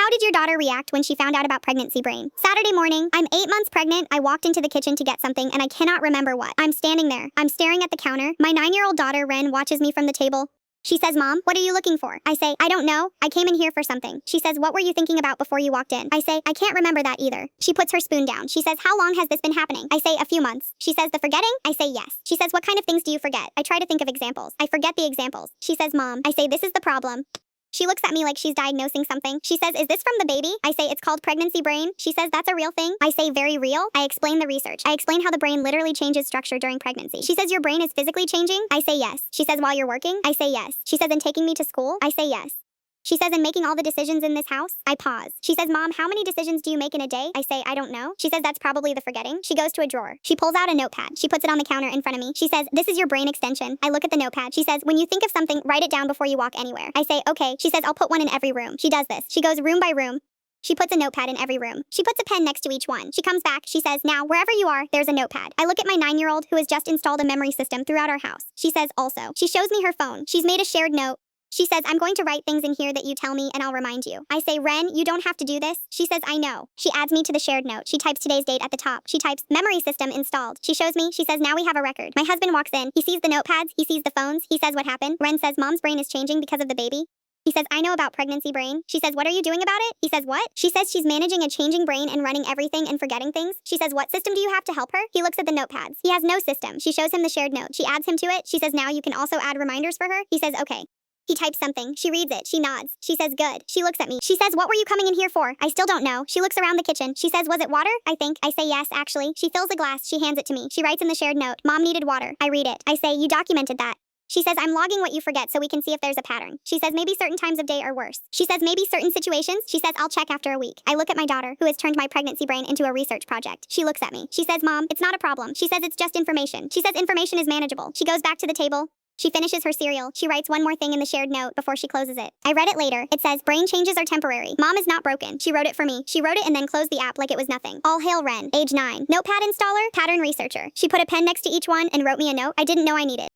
How did your daughter react when she found out about pregnancy brain? Saturday morning, I'm 8 months pregnant. I walked into the kitchen to get something and I cannot remember what. I'm standing there. I'm staring at the counter. My 9-year-old daughter, Ren, watches me from the table. She says, Mom, what are you looking for? I say, I don't know. I came in here for something. She says, what were you thinking about before you walked in? I say, I can't remember that either. She puts her spoon down. She says, how long has this been happening? I say, a few months. She says, the forgetting? I say, yes. She says, what kind of things do you forget? I try to think of examples. I forget the examples. She says, Mom. I say, this is the problem. She looks at me like she's diagnosing something. She says, is this from the baby? I say, it's called pregnancy brain. She says, that's a real thing. I say, very real? I explain the research. I explain how the brain literally changes structure during pregnancy. She says, your brain is physically changing? I say, yes. She says, while you're working? I say, yes. She says, and taking me to school? I say, yes. She says, and making all the decisions in this house? I pause. She says, Mom, how many decisions do you make in a day? I say, I don't know. She says, that's probably the forgetting. She goes to a drawer. She pulls out a notepad. She puts it on the counter in front of me. She says, this is your brain extension. I look at the notepad. She says, when you think of something, write it down before you walk anywhere. I say, okay. She says, I'll put one in every room. She does this. She goes room by room. She puts a notepad in every room. She puts a pen next to each one. She comes back. She says, now, wherever you are, there's a notepad. I look at my 9-year-old who has just installed a memory system throughout our house. She says, also. She shows me her phone. She's made a shared note. She says, I'm going to write things in here that you tell me and I'll remind you. I say, Ren, you don't have to do this. She says, I know. She adds me to the shared note. She types today's date at the top. She types, memory system installed. She shows me. She says, now we have a record. My husband walks in. He sees the notepads. He sees the phones. He says, what happened? Ren says, Mom's brain is changing because of the baby. He says, I know about pregnancy brain. She says, what are you doing about it? He says, what? She says she's managing a changing brain and running everything and forgetting things. She says, what system do you have to help her? He looks at the notepads. He has no system. She shows him the shared note. She adds him to it. She says, now you can also add reminders for her. He says, okay. He types something. She reads it. She nods. She says, good. She looks at me. She says, what were you coming in here for? I still don't know. She looks around the kitchen. She says, was it water? I think. I say, yes, actually. She fills a glass. She hands it to me. She writes in the shared note, Mom needed water. I read it. I say, you documented that. She says, I'm logging what you forget so we can see if there's a pattern. She says, maybe certain times of day are worse. She says, maybe certain situations. She says, I'll check after a week. I look at my daughter, who has turned my pregnancy brain into a research project. She looks at me. She says, Mom, it's not a problem. She says, it's just information. She says, information is manageable. She goes back to the table. She finishes her cereal. She writes one more thing in the shared note before she closes it. I read it later. It says, brain changes are temporary. Mom is not broken. She wrote it for me. She wrote it and then closed the app like it was nothing. All hail Ren, age 9. Notepad installer, pattern researcher. She put a pen next to each one and wrote me a note I didn't know I needed.